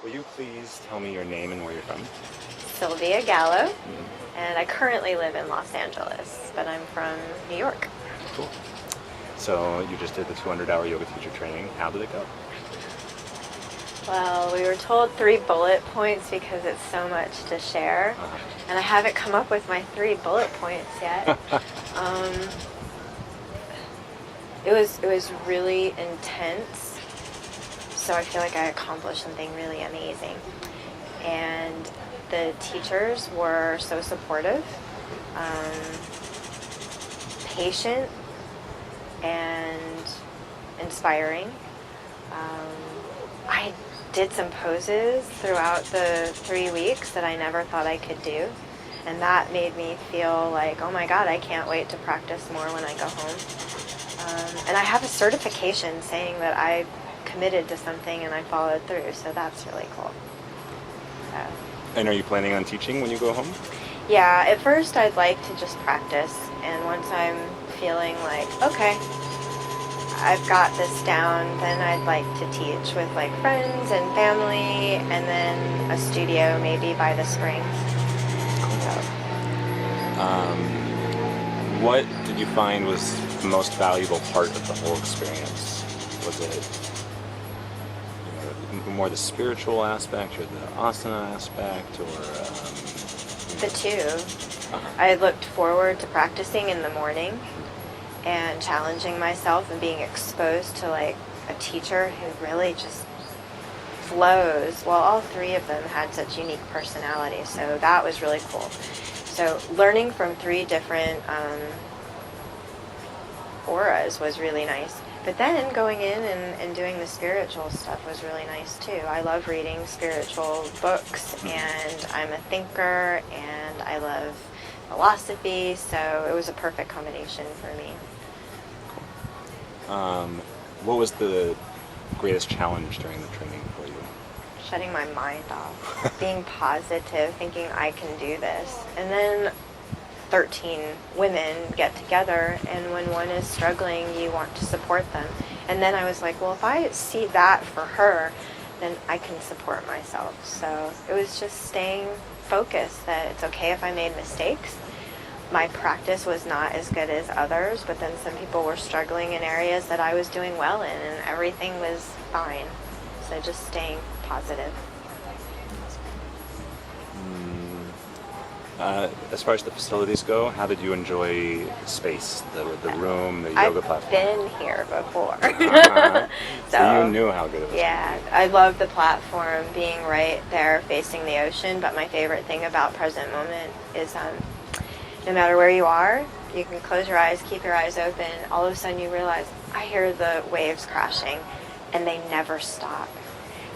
Will you please tell me your name and where you're from? Silvia Gallo, and I currently live in Los Angeles, but I'm from New York. Cool. So you just did the 200-hour yoga teacher training. How did it go? Well, we were told 3 bullet points because it's so much to share, and I haven't come up with my 3 bullet points yet. It was really intense, so I feel like I accomplished something really amazing. And the teachers were so supportive, patient, and inspiring. I did some poses throughout the 3 weeks that I never thought I could do, and that made me feel like, oh my God, I can't wait to practice more when I go home. And I have a certification saying that I committed to something and I followed through, so that's really cool. And are you planning on teaching when you go home? Yeah, at first I'd like to just practice, and once I'm feeling like, okay, I've got this down, then I'd like to teach with like friends and family, and then a studio maybe by the spring. What did you find was the most valuable part of the whole experience? Was it more the spiritual aspect or the asana aspect, or The two. I looked forward to practicing in the morning and challenging myself and being exposed to like a teacher who really just flows. Well, all 3 of them had such unique personalities, so that was really cool. So learning from 3 different auras was really nice. But then going in and doing the spiritual stuff was really nice too. I love reading spiritual books, and I'm a thinker, and I love philosophy, so it was a perfect combination for me. what was the greatest challenge during the training for you? Shutting my mind off, being positive, thinking I can do this. And then 13 women get together, and when one is struggling, you want to support them. And then I was like, well, if I see that for her, then I can support myself. So it was just staying focused that it's okay if I made mistakes. My practice was not as good as others, but then some people were struggling in areas that I was doing well in, and everything was fine. So just staying positive. As far as the facilities go, how did you enjoy the space, the room, the yoga platform? I've been here before. So you knew how good it was. Yeah, I love the platform, being right there facing the ocean, but my favorite thing about present moment is no matter where you are, you can close your eyes, keep your eyes open, all of a sudden you realize, I hear the waves crashing, and they never stop.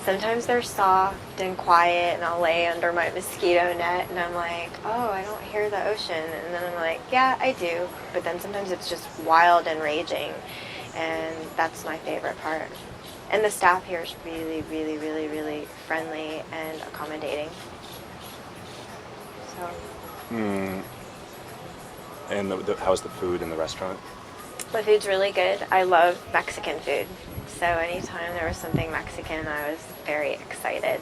Sometimes they're soft and quiet, and I'll lay under my mosquito net, and I'm like, oh, I don't hear the ocean. And then I'm like, yeah, I do. But then sometimes it's just wild and raging, and that's my favorite part. And the staff here is really, really, really, really friendly and accommodating. So. And how's the food in the restaurant? The food's really good. I love Mexican food. So anytime there was something Mexican, I was very excited.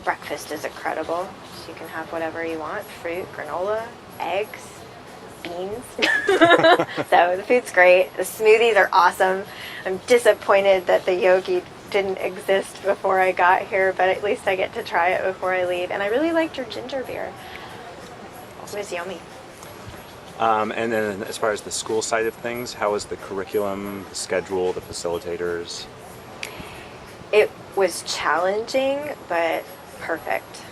Breakfast is incredible. So you can have whatever you want. Fruit, granola, eggs, beans. So the food's great. The smoothies are awesome. I'm disappointed that the yogi didn't exist before I got here, but at least I get to try it before I leave. And I really liked your ginger beer. It was yummy. And then as far as the school side of things, how was the curriculum, the schedule, the facilitators? It was challenging, but perfect.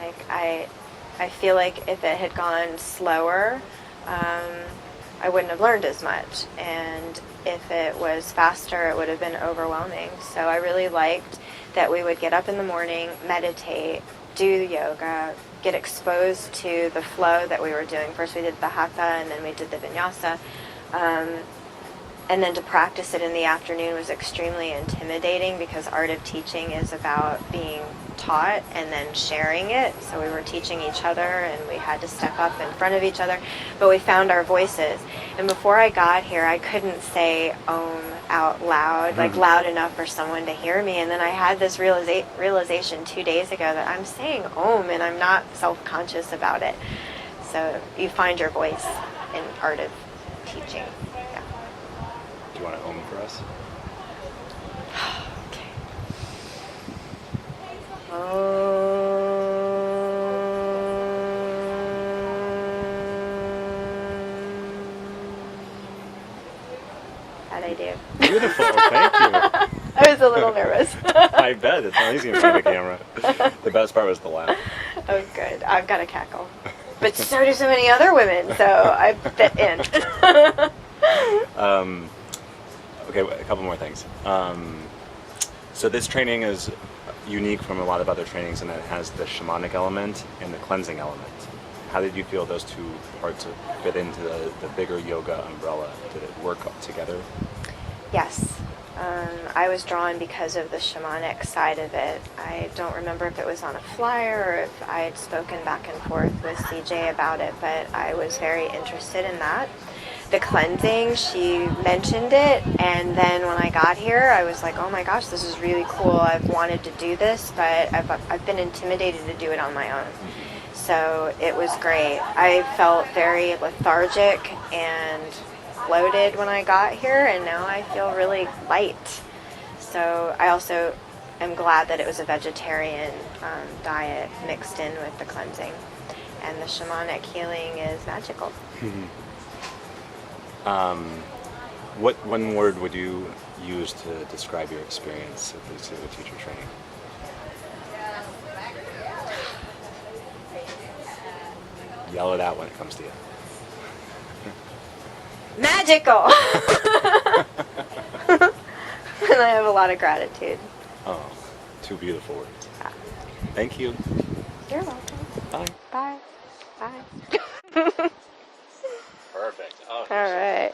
Like I feel like if it had gone slower, I wouldn't have learned as much. And if it was faster, it would have been overwhelming. So I really liked that we would get up in the morning, meditate, do yoga, get exposed to the flow that we were doing. First we did the hatha, and then we did the vinyasa. and then to practice it in the afternoon was extremely intimidating because art of teaching is about being taught and then sharing it. So we were teaching each other and we had to step up in front of each other, but we found our voices. And before I got here, I couldn't say Om out loud, like loud enough for someone to hear me. And then I had this realization 2 days ago that I'm saying Om and I'm not self-conscious about it. So you find your voice in art of teaching. Yeah. Do you want to Om for us? Okay. How'd I do? Beautiful, thank you. I was a little nervous. I bet, it's not easy in front of the camera. The best part was the laugh. Oh, good. I've got a cackle. But so do so many other women, so I fit in. Okay, a couple more things. So this training is unique from a lot of other trainings in that it has the shamanic element and the cleansing element. How did you feel those two parts fit into the bigger yoga umbrella? Did it work together? Yes. I was drawn because of the shamanic side of it. I don't remember if it was on a flyer or if I had spoken back and forth with CJ about it, but I was very interested in that. The cleansing, she mentioned it, and then when I got here, I was like, oh my gosh, this is really cool. I've wanted to do this, but I've been intimidated to do it on my own. So it was great. I felt very lethargic and bloated when I got here, and now I feel really light. So I also am glad that it was a vegetarian diet mixed in with the cleansing, and the shamanic healing is magical. What one word would you use to describe your experience of the yoga teacher training? Yell it out when it comes to you. Magical! And I have a lot of gratitude. Oh, two beautiful words. Yeah. Thank you. You're welcome. Bye. Bye. Bye. Perfect. Oh, All right.